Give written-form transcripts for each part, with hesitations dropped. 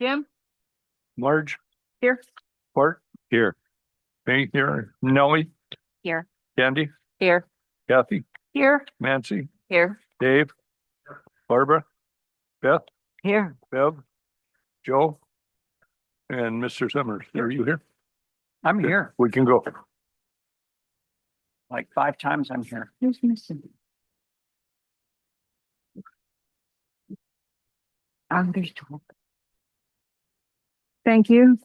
Jim? Marge, Here. Bart, here. Me here. Nellie, Here. Candy, Here. Kathy, Here. Nancy, Here. Dave, Barbara, Beth, Here. Bev, Joe, and Mr. Summers. Are you here? I'm here. We can go. Like 5 times I'm here. Who's missing? There's 12. Thank you.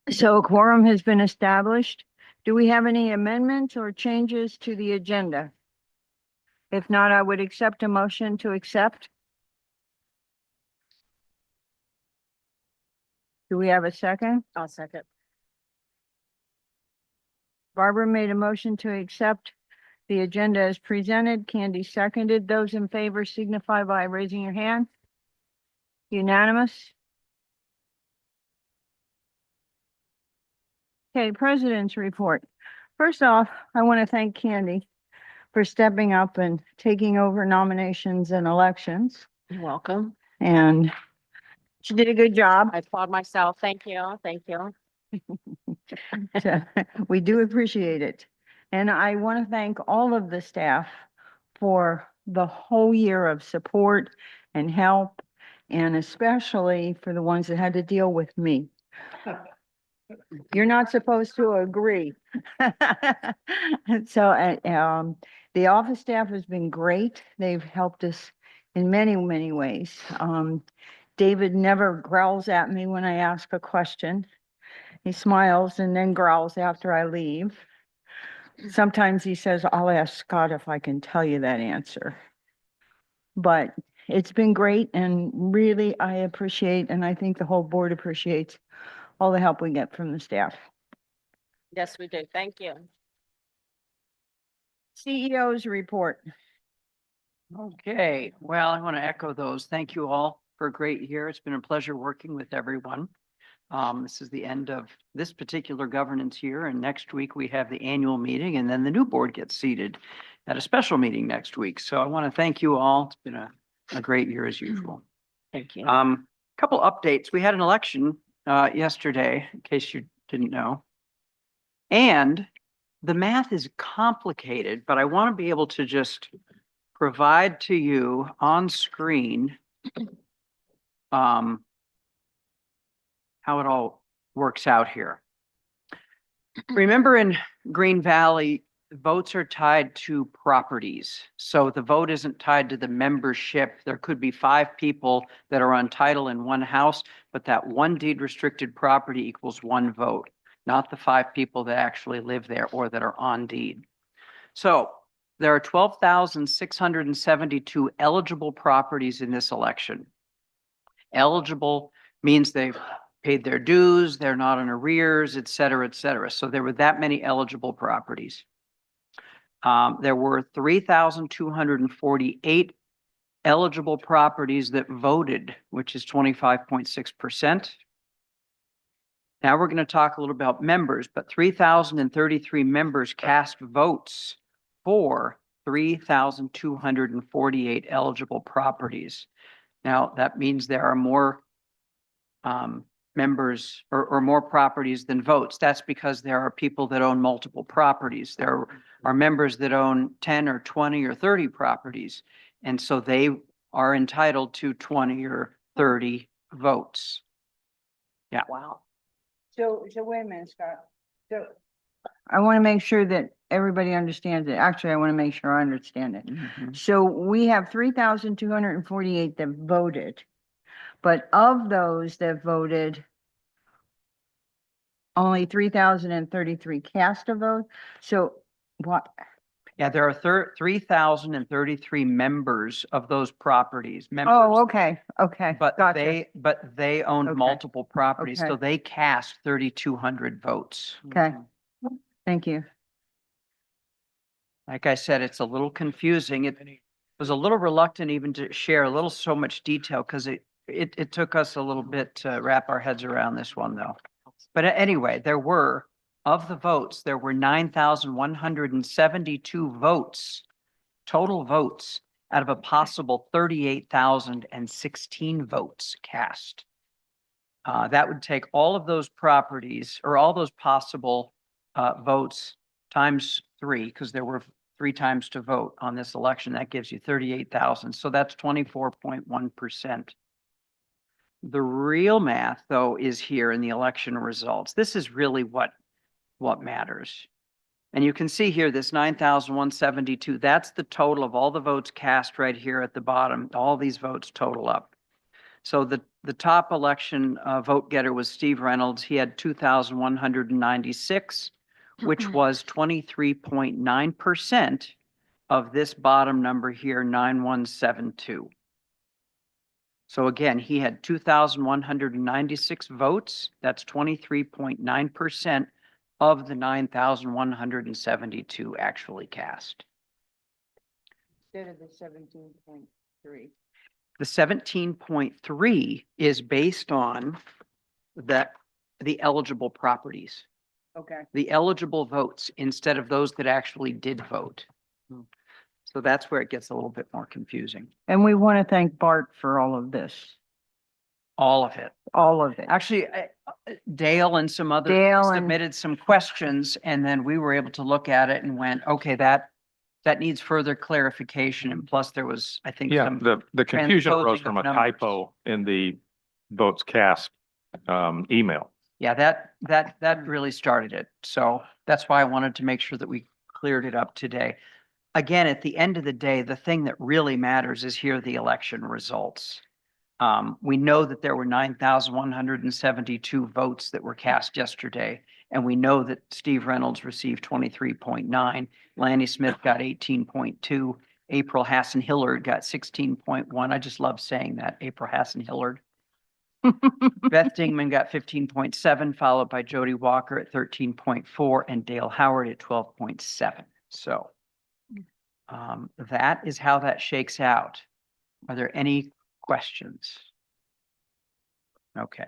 So a quorum has been established. Do we have any amendments or changes to the agenda? If not, I would accept a motion to accept. Do we have a second? I'll second. Barbara made a motion to accept the agenda as presented. Candy seconded. Those in favor signify by raising your hand. Unanimous. Okay, President's report. First off, I want to thank Candy for stepping up and taking over nominations and elections. You're welcome. And she did a good job. I applaud myself. Thank you. Thank you. So, we do appreciate it. And I want to thank all of the staff for the whole year of support and help, and especially for the ones that had to deal with me. You're not supposed to agree. So, the office staff has been great. They've helped us in many, many ways. David never growls at me when I ask a question. He smiles and then growls after I leave. Sometimes he says, I'll ask Scott if I can tell you that answer. But it's been great, and really I appreciate, and I think the whole board appreciates all the help we get from the staff. Yes, we do. Thank you. CEO's report. Okay, well, I want to echo those. Thank you all for a great year. It's been a pleasure working with everyone. This is the end of this particular governance year, and next week we have the annual meeting, and then the new board gets seated at a special meeting next week. So I want to thank you all. It's been a great year as usual. Thank you. Couple updates. We had an election yesterday, in case you didn't know. And the math is complicated, but I want to be able to just provide to you on screen how it all works out here. Remember, in Green Valley, votes are tied to properties. So the vote isn't tied to the membership. There could be 5 people that are on title in one house, but that one deed restricted property equals 1 vote, not the 5 people that actually live there or that are on deed. So there are 12,672 eligible properties in this election. Eligible means they've paid their dues, they're not in arrears, et cetera, et cetera. So there were that many eligible properties. There were 3,248 eligible properties that voted, which is 25.6%. Now we're going to talk a little about members, but 3,033 members cast votes for 3,248 eligible properties. Now that means there are more members or more properties than votes. That's because there are people that own multiple properties. There are members that own 10 or 20 or 30 properties. And so they are entitled to 20 or 30 votes. Yeah. Wow. So wait a minute, Scott. So I want to make sure that everybody understands it. Actually, I want to make sure I understand it. Mhm. So we have 3,248 that voted, but of those that voted, only 3,033 cast a vote. So what? Yeah, there are 3,033 members of those properties. Oh, okay, okay. But Gotcha. they owned Okay. multiple properties, so Okay. they cast 3,200 votes. Okay, thank you. Like I said, it's a little confusing. It was a little reluctant even to share so much detail because it took us a little bit to wrap our heads around this one though. But anyway, of the votes, there were 9,172 votes, total votes out of a possible 38,016 votes cast. That would take all of those properties or all those possible votes times 3, because there were 3 times to vote on this election. That gives you 38,000. So that's 24.1%. The real math, though, is here in the election results. This is really what matters. And you can see here, this 9,172, that's the total of all the votes cast right here at the bottom. All these votes total up. So the top election vote getter was Steve Reynolds. He had 2,196, which was 23.9% of this bottom number here, 9,172. So again, he had 2,196 votes. That's 23.9% of the 9,172 actually cast. Instead of the 17.3. The 17.3 is based on the eligible properties, Okay. the eligible votes instead of those that actually did vote. So that's where it gets a little bit more confusing. And we want to thank Bart for all of this, All of it. all of it. Actually, Dale and some others Dale and- submitted some questions, and then we were able to look at it and went, okay, that needs further clarification. And plus there was, I think, Yeah, some, the confusion arose transposing from of a numbers. typo in the votes cast email. yeah, that really started it. So that's why I wanted to make sure that we cleared it up today. Again, at the end of the day, the thing that really matters is here, the election results. We know that there were 9,172 votes that were cast yesterday, and we know that Steve Reynolds received 23.9, Lanny Smith got 18.2, April Hassan Hillard got 16.1. I just love saying that, April Hassan Hillard. Beth Dingman got 15.7, followed by Jody Walker at 13.4 and Dale Howard at 12.7. So that is how that shakes out. Are there any questions? Okay.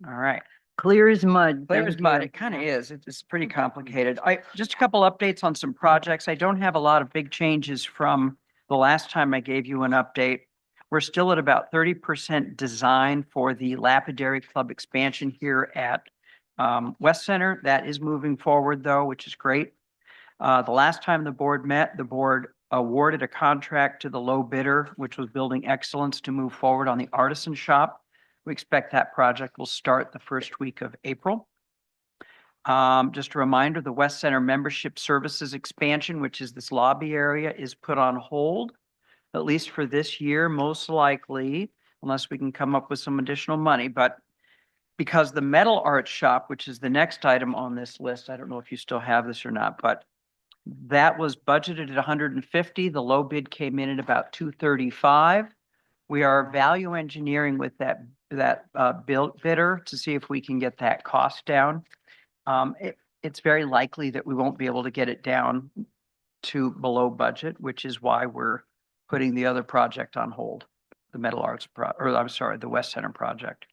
All right. Clear as mud. Clear Thank as mud. you. It kind of is. It's pretty complicated. Just a couple updates on some projects. I don't have a lot of big changes from the last time I gave you an update. We're still at about 30% design for the Lapidary Club expansion here at West Center. That is moving forward though, which is great. The last time the board met, the board awarded a contract to the low bidder, which was Building Excellence, to move forward on the artisan shop. We expect that project will start the first week of April. Just a reminder, the West Center Membership Services expansion, which is this lobby area, is put on hold, at least for this year, most likely, unless we can come up with some additional money. But because the metal art shop, which is the next item on this list, I don't know if you still have this or not, but that was budgeted at 150. The low bid came in at about 235. We are value engineering with that bidder to see if we can get that cost down. It's very likely that we won't be able to get it down to below budget, which is why we're putting the other project on hold, the metal arts the West Center project.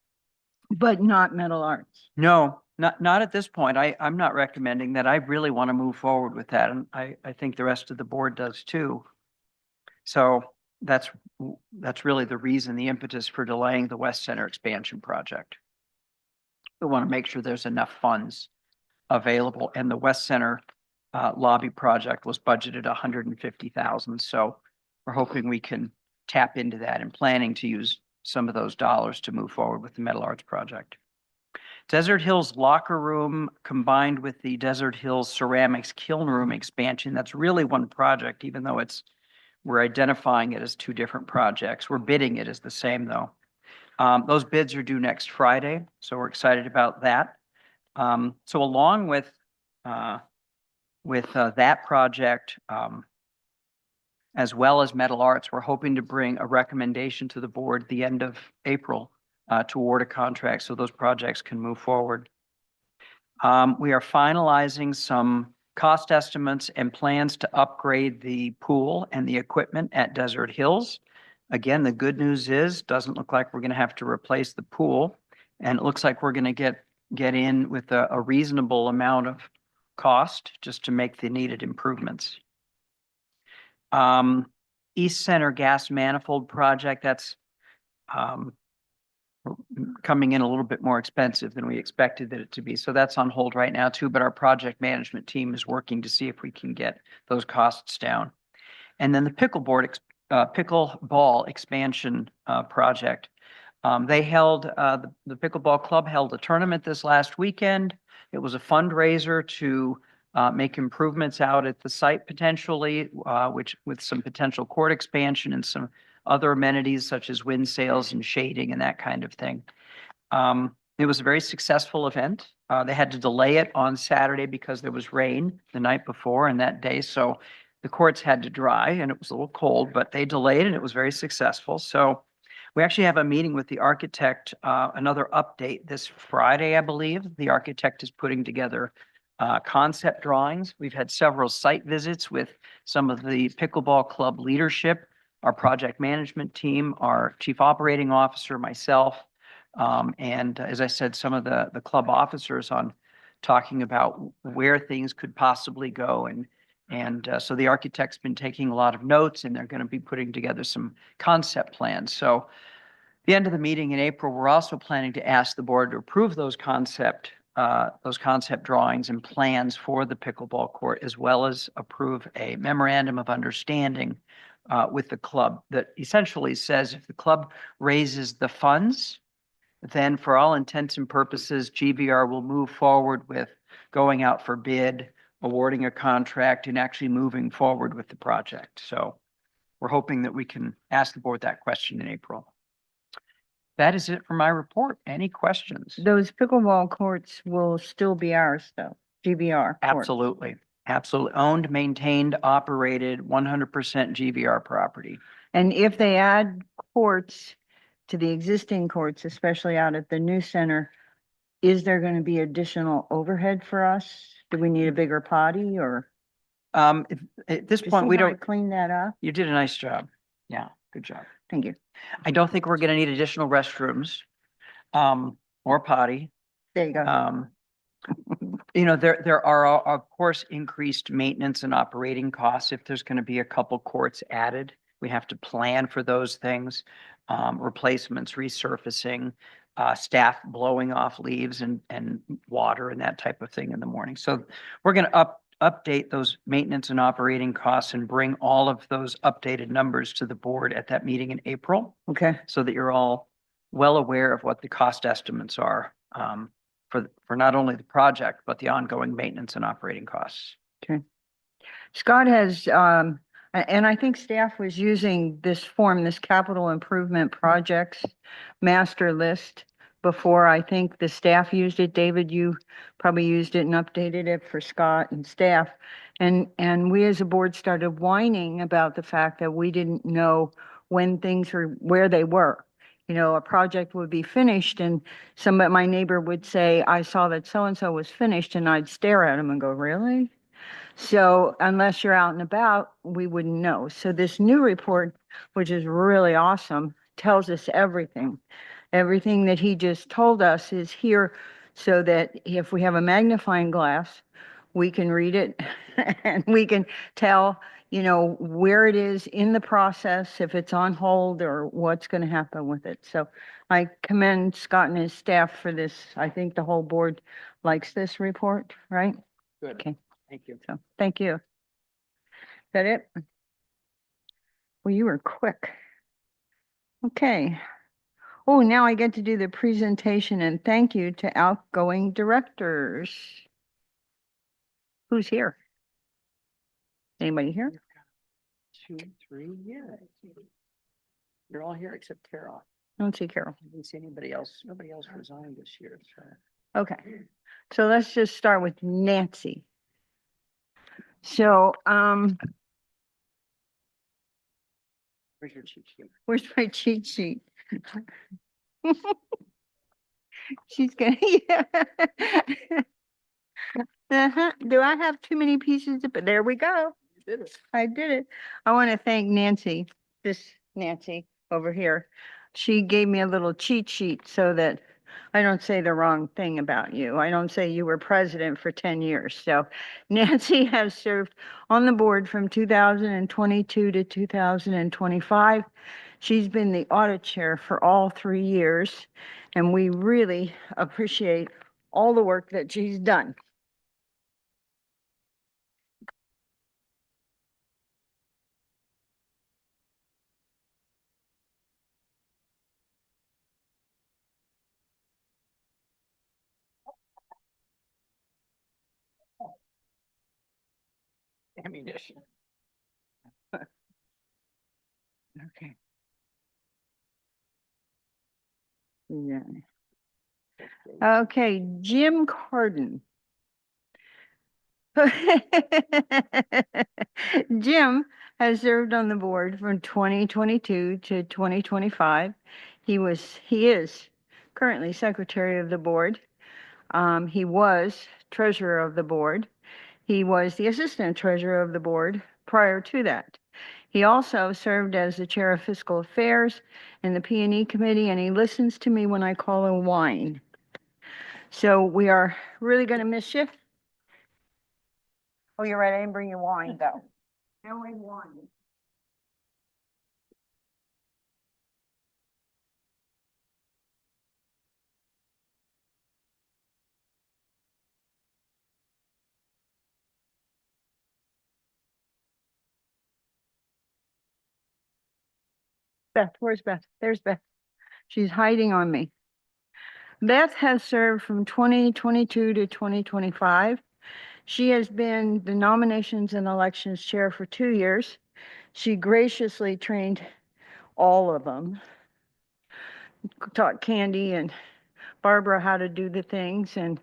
But not metal arts. No, not at this point. I'm not recommending that. I really want to move forward with that. And I think the rest of the board does too. So that's really the reason, the impetus for delaying the West Center expansion project. We want to make sure there's enough funds available, and the West Center lobby project was budgeted 150,000. So we're hoping we can tap into that and planning to use some of those dollars to move forward with the metal arts project. Desert Hills locker room combined with the Desert Hills ceramics kiln room expansion. That's really one project, even though we're identifying it as two different projects. We're bidding it as the same though. Those bids are due next Friday, so we're excited about that. So along with that project, as well as metal arts, we're hoping to bring a recommendation to the board the end of April to award a contract so those projects can move forward. We are finalizing some cost estimates and plans to upgrade the pool and the equipment at Desert Hills. Again, the good news is, doesn't look like we're going to have to replace the pool, and it looks like we're going to get in with a reasonable amount of cost just to make the needed improvements. East Center Gas Manifold Project, that's um, coming in a little bit more expensive than we expected it to be. So that's on hold right now too, but our project management team is working to see if we can get those costs down. And then the pickleball expansion project. They held, the pickleball club held a tournament this last weekend. It was a fundraiser to make improvements out at the site potentially, which with some potential court expansion and some other amenities such as wind sails and shading and that kind of thing. It was a very successful event. They had to delay it on Saturday because there was rain the night before and that day. So the courts had to dry and it was a little cold, but they delayed and it was very successful. So we actually have a meeting with the architect, another update this Friday, I believe. The architect is putting together concept drawings. We've had several site visits with some of the pickleball club leadership, our project management team, our chief operating officer, myself. And as I said, some of the club officers on talking about where things could possibly go. And so the architect's been taking a lot of notes and they're going to be putting together some concept plans. So the end of the meeting in April, we're also planning to ask the board to approve those concept drawings and plans for the pickleball court, as well as approve a memorandum of understanding with the club that essentially says if the club raises the funds, then for all intents and purposes, GVR will move forward with going out for bid, awarding a contract, and actually moving forward with the project. So we're hoping that we can ask the board that question in April. That is it for my report. Any questions? Those pickleball courts will still be ours though, GBR. courts. Absolutely. Absolutely. Owned, maintained, operated, 100% GVR property. And if they add courts to the existing courts, especially out at the new center, is there going to be additional overhead for us? Do we need a bigger potty or? At this You point, see we how I don't, clean that up? you did a nice job. Yeah, good job. Thank you. I don't think we're going to need additional restrooms or potty. There you go. You know, there are, of course, increased maintenance and operating costs. If there's going to be a couple courts added, we have to plan for those things. Replacements, resurfacing, staff blowing off leaves and water and that type of thing in the morning. So we're going to update those maintenance and operating costs and bring all of those updated numbers to the board at that meeting in April, Okay, so that you're all well aware of what the cost estimates are for not only the project, but the ongoing maintenance and operating costs. Scott has, and I think staff was using this form, this capital improvement projects master list before. I think the staff used it. David, you probably used it and updated it for Scott and staff. And we as a board started whining about the fact that we didn't know when things were, where they were. You know, a project would be finished and my neighbor would say, I saw that so-and-so was finished, and I'd stare at him and go, really? So unless you're out and about, we wouldn't know. So this new report, which is really awesome, tells us everything. Everything that he just told us is here so that if we have a magnifying glass, we can read it and we can tell, you know, where it is in the process, if it's on hold or what's going to happen with it. So I commend Scott and his staff for this. I think the whole board likes this report, right? Good. Okay. Thank you. So, thank you. Is that it? Well, you were quick. Okay. Oh, now I get to do the presentation and thank you to outgoing directors. Who's here? Anybody here? 2, 3, yeah. You're all here except Carol. I don't see Carol. I didn't see anybody else. Nobody else resigned this year, so. Okay. So let's just start with Nancy. So, Where's your cheat sheet? where's my cheat sheet? She's gonna, yeah. Do I have too many pieces? But there we go. You did it. I did it. I want to thank Nancy, this Nancy over here. She gave me a little cheat sheet so that I don't say the wrong thing about you. I don't say you were president for 10 years. So Nancy has served on the board from 2022 to 2025. She's been the audit chair for all 3 years, and we really appreciate all the work that she's done. Ammunition. Okay. Yeah. Okay, Jim Carden. Jim has served on the board from 2022 to 2025. He is currently secretary of the board. He was treasurer of the board. He was the assistant treasurer of the board prior to that. He also served as the chair of fiscal affairs and the P&E committee, and he listens to me when I call him wine. So we are really going to miss you. Oh, you're right. I didn't bring you wine though. No wine. Beth, where's Beth? There's Beth. She's hiding on me. Beth has served from 2022 to 2025. She has been the nominations and elections chair for 2 years. She graciously trained all of them, taught Candy and Barbara how to do the things, and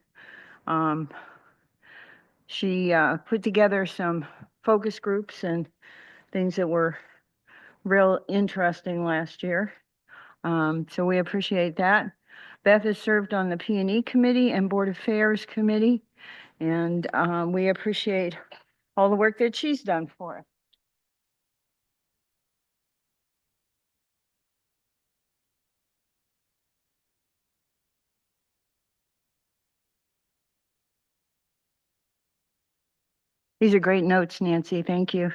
she put together some focus groups and things that were real interesting last year. So we appreciate that. Beth has served on the P&E committee and Board Affairs committee, and we appreciate all the work that she's done for us. These are great notes, Nancy. Thank you.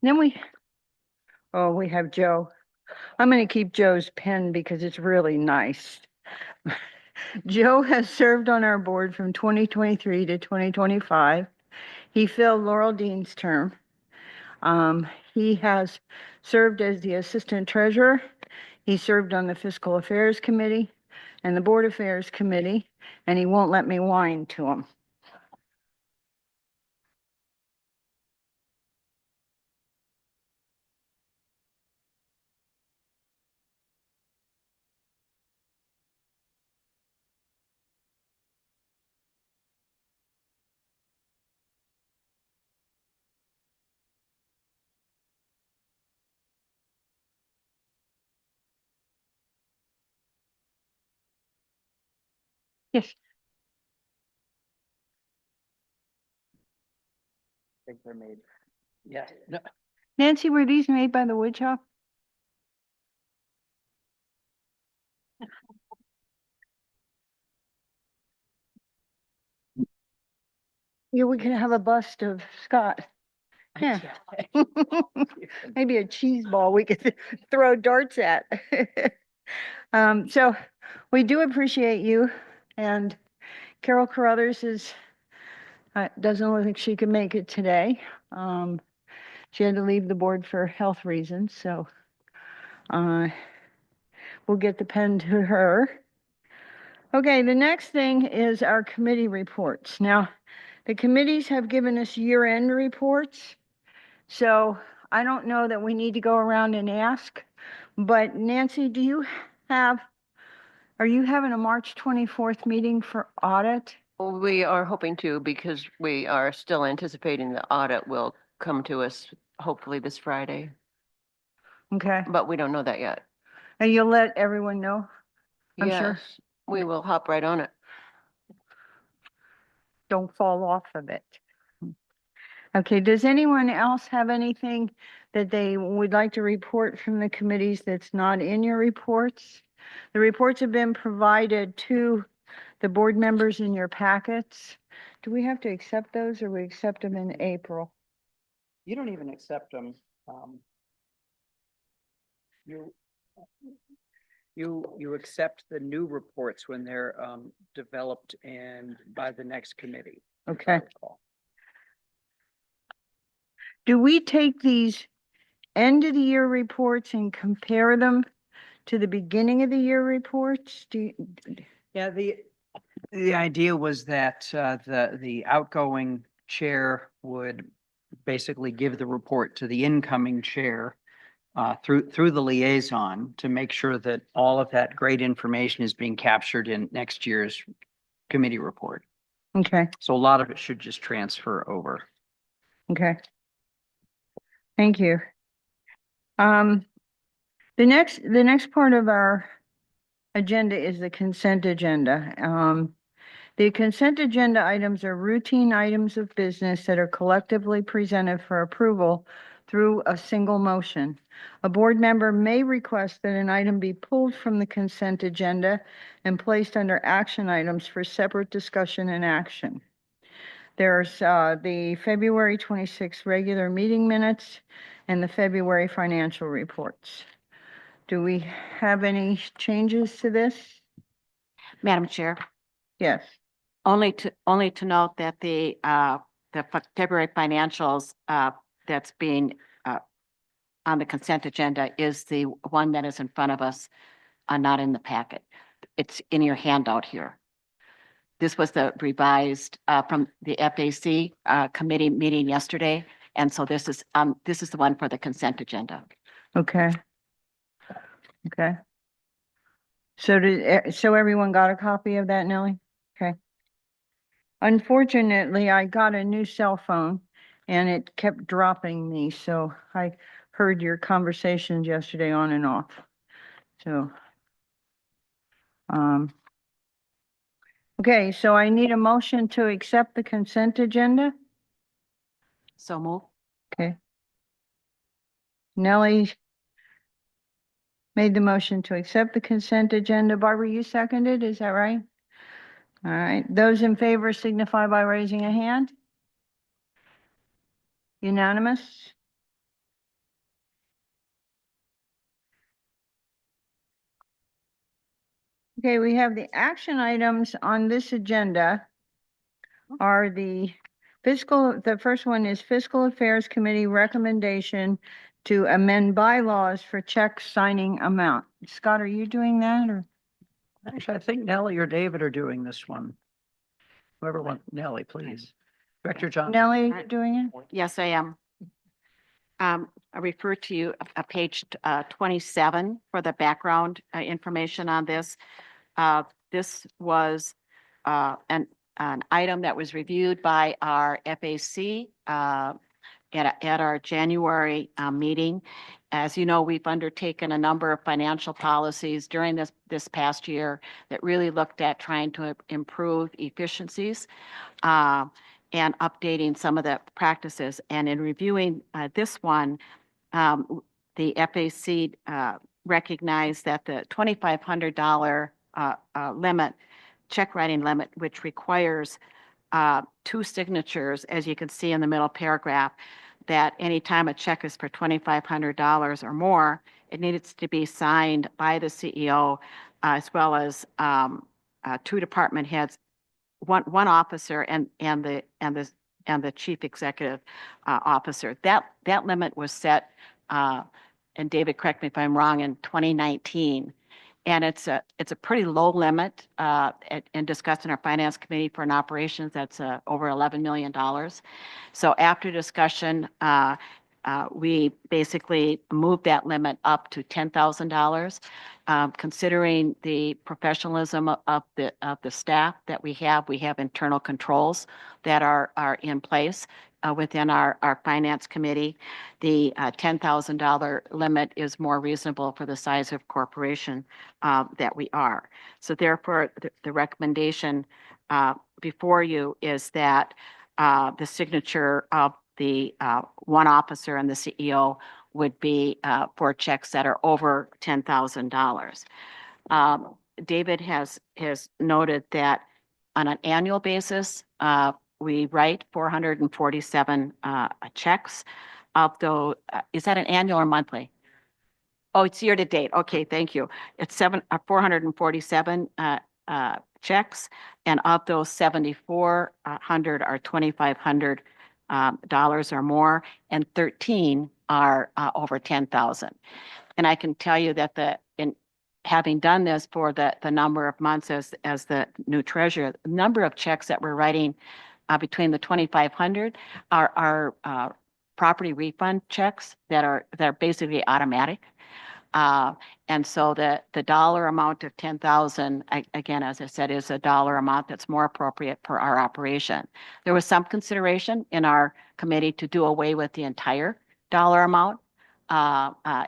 Then we have Joe. I'm going to keep Joe's pen because it's really nice. Joe has served on our board from 2023 to 2025. He filled Laurel Dean's term. He has served as the assistant treasurer. He served on the fiscal affairs committee and the board affairs committee, and he won't let me whine to him. Yes. I think they're made. Yeah. No. Nancy, were these made by the wood shop? Yeah, we could have a bust of Scott. Yeah. Maybe a cheese ball we could throw darts at. So we do appreciate you, and Carol Carruthers doesn't look like she can make it today. She had to leave the board for health reasons, so we'll get the pen to her. Okay, the next thing is our committee reports. Now, the committees have given us year-end reports, so I don't know that we need to go around and ask, but Nancy, are you having a March 24th meeting for audit? Well, we are hoping to, because we are still anticipating the audit will come to us hopefully this Friday, Okay, but we don't know that yet. and you'll let everyone know? I'm sure. Yes, we will hop right on it. Don't fall off of it. Okay, does anyone else have anything that they would like to report from the committees that's not in your reports? The reports have been provided to the board members in your packets. Do we have to accept those or we accept them in April? You don't even accept them. You, you accept the new reports when they're developed and by the next committee. if I Okay. recall. Do we take these end of the year reports and compare them to the beginning of the year reports? Yeah, the idea was that the outgoing chair would basically give the report to the incoming chair through the liaison to make sure that all of that great information is being captured in next year's committee report. Okay, So a lot of it should just transfer over. okay. Thank you. The next part of our agenda is the consent agenda. The consent agenda items are routine items of business that are collectively presented for approval through a single motion. A board member may request that an item be pulled from the consent agenda and placed under action items for separate discussion and action. There's the February 26th regular meeting minutes and the February financial reports. Do we have any changes to this? Madam Chair, Yes. only to note that the February financials, that's being, on the consent agenda is the one that is in front of us, not in the packet. It's in your handout here. This was the revised, from the FAC, committee meeting yesterday. And so this is the one for the consent agenda. Okay. Okay. So everyone got a copy of that, Nellie? Okay. Unfortunately, I got a new cell phone and it kept dropping me, so I heard your conversations yesterday on and off. So, okay, so I need a motion to accept the consent agenda. So move. Okay. Nellie made the motion to accept the consent agenda. Barbara, you seconded, is that right? All right, those in favor signify by raising a hand. Unanimous? Okay, we have the action items on this agenda are the first one is Fiscal Affairs Committee recommendation to amend bylaws for check signing amount. Scott, are you doing that or? Actually, I think Nellie or David are doing this one. Whoever wants, Nellie, please. Director Johnson. Nellie, you doing it? Yes, I am. I refer to you page 27 for the background information on this. This was an item that was reviewed by our FAC at our January meeting. As you know, we've undertaken a number of financial policies during this past year that really looked at trying to improve efficiencies and updating some of the practices. And in reviewing this one, the FAC recognized that the $2,500 limit, check writing limit, which requires 2 signatures, as you can see in the middle paragraph, that anytime a check is for $2,500 or more, it needs to be signed by the CEO as well as 2 department heads, one officer and the chief executive officer. That limit was set, and David, correct me if I'm wrong, in 2019. And it's a pretty low limit, and discussed in our finance committee for an operations that's over $11 million. So after discussion, we basically moved that limit up to $10,000. Considering the professionalism of the staff that we have internal controls that are in place within our finance committee. The $10,000 limit is more reasonable for the size of corporation that we are. So therefore, the recommendation before you is that the signature of the one officer and the CEO would be for checks that are over $10,000. David has noted that on an annual basis, we write 447 checks. Of those, is that an annual or monthly? Oh, it's year to date. Okay, thank you. It's 447 checks, and of those 7,400 are $2,500 dollars or more, and 13 are over 10,000. And I can tell you that in having done this for the number of months as the new treasurer, the number of checks that we're writing between the 2,500 are property refund checks that are basically automatic. And so the dollar amount of 10,000, again, as I said, is a dollar amount that's more appropriate for our operation. There was some consideration in our committee to do away with the entire dollar amount,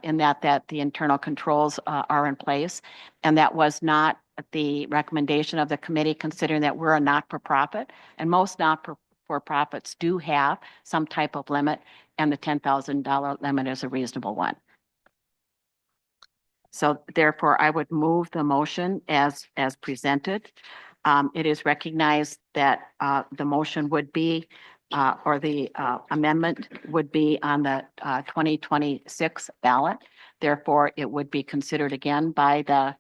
in that the internal controls are in place. And that was not the recommendation of the committee, considering that we're a not-for-profit, and most not-for-profits do have some type of limit, and the $10,000 limit is a reasonable one. So therefore, I would move the motion as presented. It is recognized that the motion would be, or the amendment would be on the 2026 ballot. Therefore, it would be considered again by the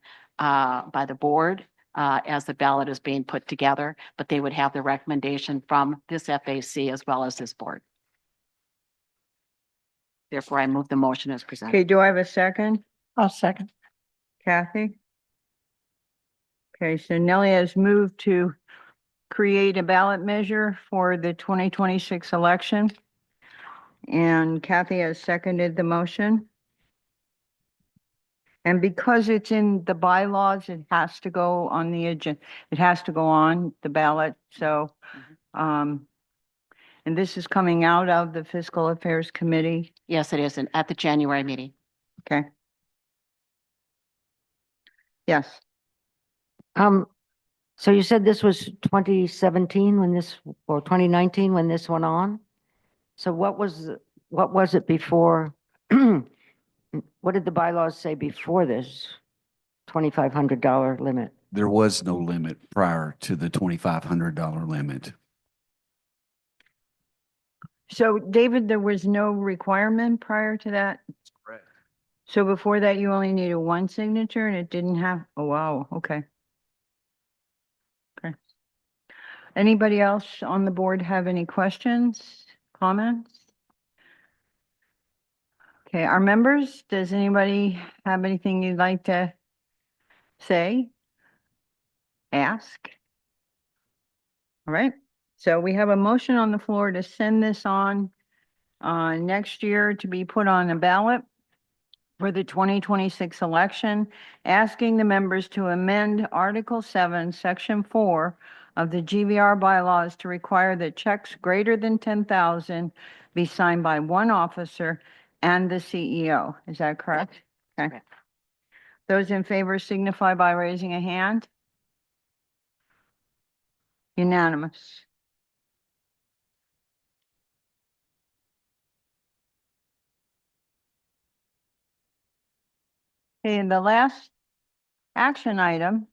board as the ballot is being put together, but they would have the recommendation from this FAC as well as this board. Therefore, I move the motion as presented. Okay, do I have a second? I'll second. Kathy? Okay, so Nellie has moved to create a ballot measure for the 2026 election. And Kathy has seconded the motion. And because it's in the bylaws, it has to go on the agenda. It has to go on the ballot, so, and this is coming out of the Fiscal Affairs Committee, Yes, it is, at the January meeting. okay? Yes, So you said this was 2017 when this, or 2019 when this went on? So what was it before? What did the bylaws say before this $2,500 limit? There was no limit prior to the $2,500 limit. so David, there was no requirement prior to that? Correct. So before that, you only needed one signature and it didn't have, oh, wow, okay. Okay. Anybody else on the board have any questions, comments? Okay, our members, does anybody have anything you'd like to say? Ask? All right, so we have a motion on the floor to send this on next year to be put on a ballot for the 2026 election, asking the members to amend Article 7, Section 4 of the GVR bylaws to require that checks greater than 10,000 be signed by one officer and the CEO. Is that correct? Okay. Correct. Those in favor signify by raising a hand. Unanimous. Okay, and the last action item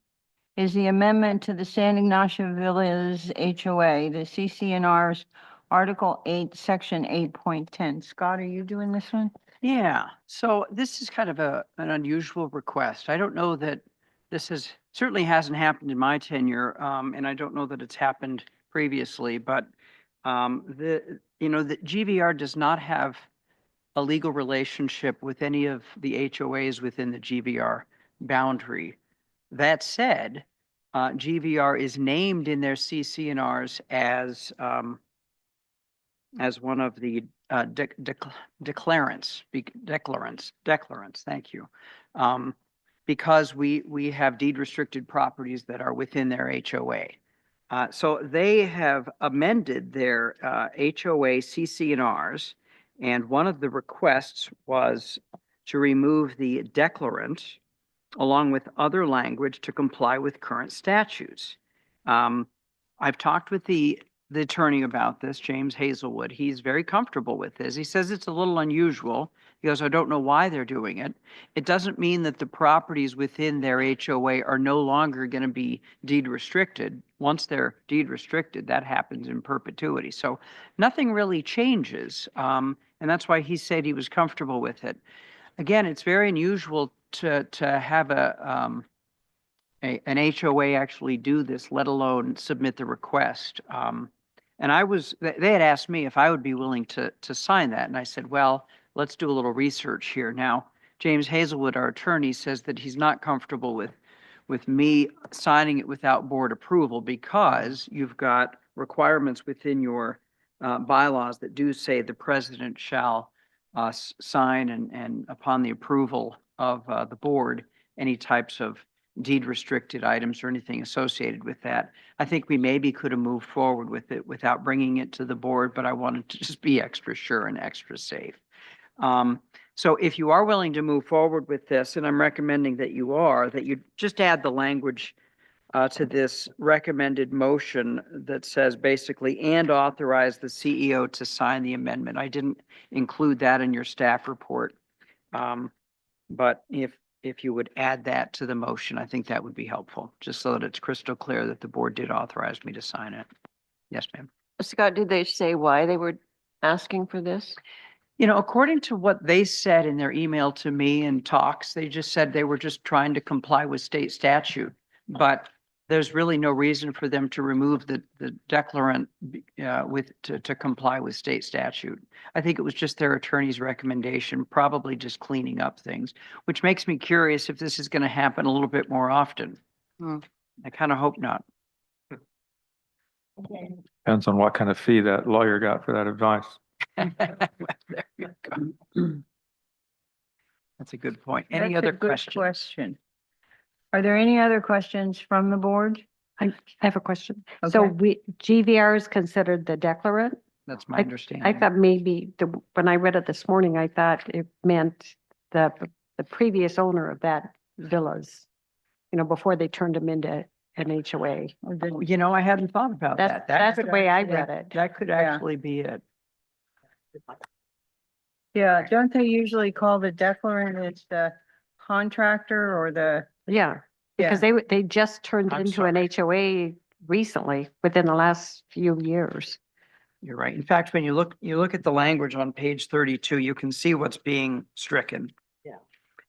is the amendment to the San Ignacio Villas HOA, the CCNR's Article 8, Section 8.10. Scott, are you doing this one? Yeah, so this is kind of an unusual request. I don't know that this certainly hasn't happened in my tenure, and I don't know that it's happened previously, but the GVR does not have a legal relationship with any of the HOAs within the GVR boundary. That said, GVR is named in their CCNRs as one of the declarants, thank you. Because we have deed restricted properties that are within their HOA. So they have amended their HOA CCNRs, and one of the requests was to remove the declarant along with other language to comply with current statutes. I've talked with the the attorney about this, James Hazelwood. He's very comfortable with this. He says it's a little unusual. He goes, I don't know why they're doing it. It doesn't mean that the properties within their HOA are no longer going to be deed restricted. Once they're deed restricted, that happens in perpetuity. So nothing really changes. And that's why he said he was comfortable with it. Again, it's very unusual to have an HOA actually do this, let alone submit the request. And they had asked me if I would be willing to sign that. And I said, well, let's do a little research here. Now, James Hazelwood, our attorney, says that he's not comfortable with me signing it without board approval because you've got requirements within your bylaws that do say the president shall sign and upon the approval of the board, any types of deed restricted items or anything associated with that. I think we maybe could have moved forward with it without bringing it to the board, but I wanted to just be extra sure and extra safe. So if you are willing to move forward with this, and I'm recommending that you just add the language to this recommended motion that says basically, and authorize the CEO to sign the amendment. I didn't include that in your staff report. But if you would add that to the motion, I think that would be helpful, just so that it's crystal clear that the board did authorize me to sign it. Yes, ma'am. Scott, did they say why they were asking for this? You know, according to what they said in their email to me and talks, they just said they were just trying to comply with state statute. But there's really no reason for them to remove the declarant to comply with state statute. I think it was just their attorney's recommendation, probably just cleaning up things, which makes me curious if this is going to happen a little bit more often. Hmm. I kind of hope not. Depends on what kind of fee that lawyer got for that advice. There you go. That's a good point. Any That's a other good questions? question. Are there any other questions from the board? I have a question. So Okay. GVR is considered the declarant? That's my I understanding. thought maybe when I read it this morning, I thought it meant the previous owner of that villas, before they turned them into an HOA. You know, I hadn't thought about that. That That's could the way I actually- read it. That could Yeah. actually be it. Yeah, don't they usually call the declarant as the contractor or the, Yeah, because they just turned I'm into an HOA recently, within the last few years. You're right. In fact, when you look at the language on page 32, you can see what's being stricken. Yeah.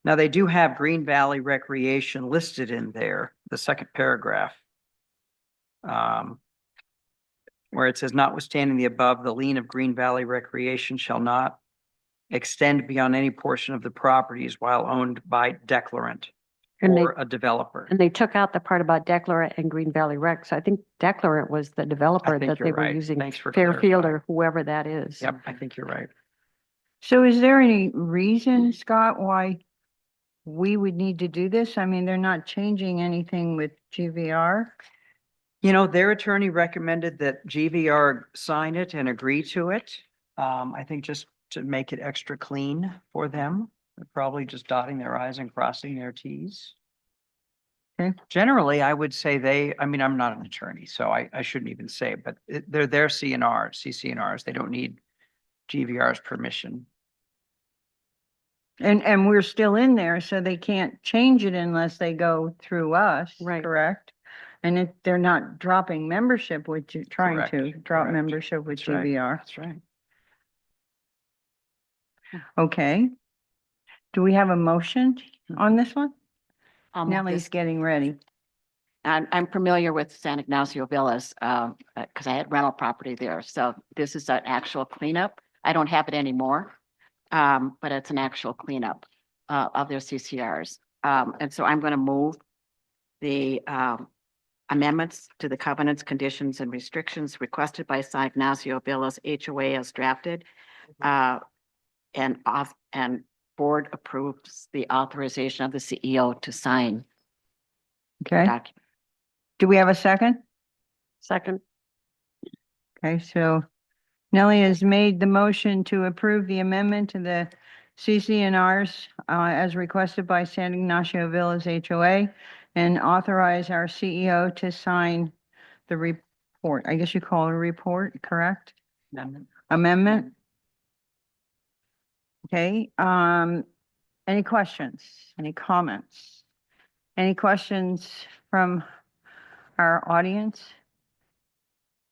Now, they do have Green Valley Recreation listed in there, the second paragraph. Where it says notwithstanding the above, the lien of Green Valley Recreation shall not extend beyond any portion of the properties while owned by declarant And they, or a developer. and they took out the part about declarant and Green Valley Rec. So I think declarant was the developer think that they you're were right. using, Thanks for Fairfield clarifying. or whoever that is. Yep, I think you're right. so is there any reason, Scott, why we would need to do this? I mean, they're not changing anything with GVR. You know, their attorney recommended that GVR sign it and agree to it. I think just to make it extra clean for them. They're probably just dotting their i's and crossing their t's. Okay. Generally, I would say I'm not an attorney, so I shouldn't even say it, but they're their CCNRs. They don't need GVR's permission. And we're still in there, so they can't change it unless they go through us, Right. correct? And if they're not dropping membership, which you're trying to Correct, drop correct. membership with That's right. GVR. That's right. Okay. Do we have a motion on this one? I'll move Nellie's this. getting ready. I'm familiar with San Ignacio Villas, because I had rental property there. So this is an actual cleanup. I don't have it anymore. But it's an actual cleanup, of their CCRs. And so I'm going to move the, amendments to the covenants, conditions and restrictions requested by San Ignacio Villas HOA as drafted. And board approves the authorization of the CEO to sign the Okay. document. Do we have a second? Second, Okay, so Nellie has made the motion to approve the amendment to the CCNRs as requested by San Ignacio Villas HOA and authorize our CEO to sign the report. I guess you call it a report, correct? Amendment. Amendment? Okay, any questions? Any comments? Any questions from our audience?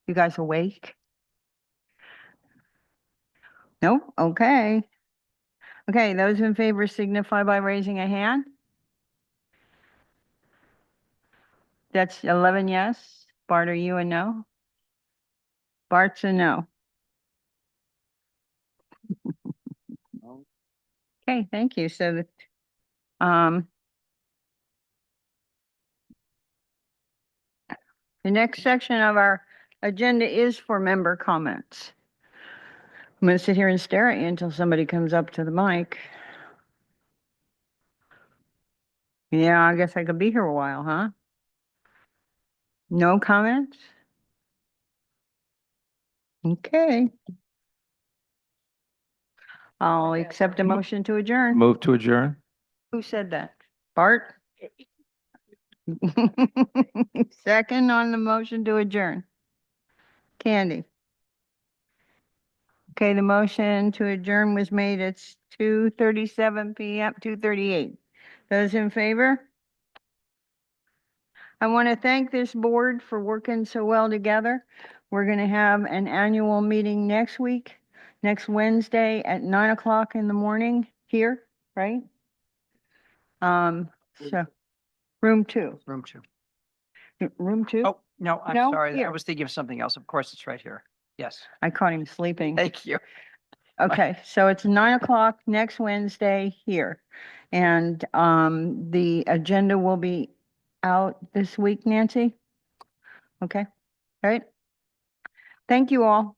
You guys awake? Nope, okay. Okay, those in favor signify by raising a hand. That's 11 yes. Bart, are you a no? Bart's a no. Okay, thank you. So that, the next section of our agenda is for member comments. I'm gonna sit here and stare at you until somebody comes up to the mic. Yeah, I guess I could be here a while, huh? No comments? Okay. I'll accept a motion to adjourn. Move to adjourn? Who said that? Bart? Second on the motion to adjourn. Candy. Okay, the motion to adjourn was made at 2:37 PM, 2:38. Those in favor? I want to thank this board for working so well together. We're going to have an annual meeting next week, next Wednesday at 9 o'clock in the morning here, right? So, room 2. Room 2. Room 2? Oh, no, I'm No, sorry. I here. was thinking of something else. Of course, it's right here. Yes. I caught him sleeping. Thank you. Okay, so it's 9 o'clock next Wednesday here. And the agenda will be out this week, Nancy? Okay, all right. Thank you all.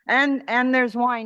And there's wine.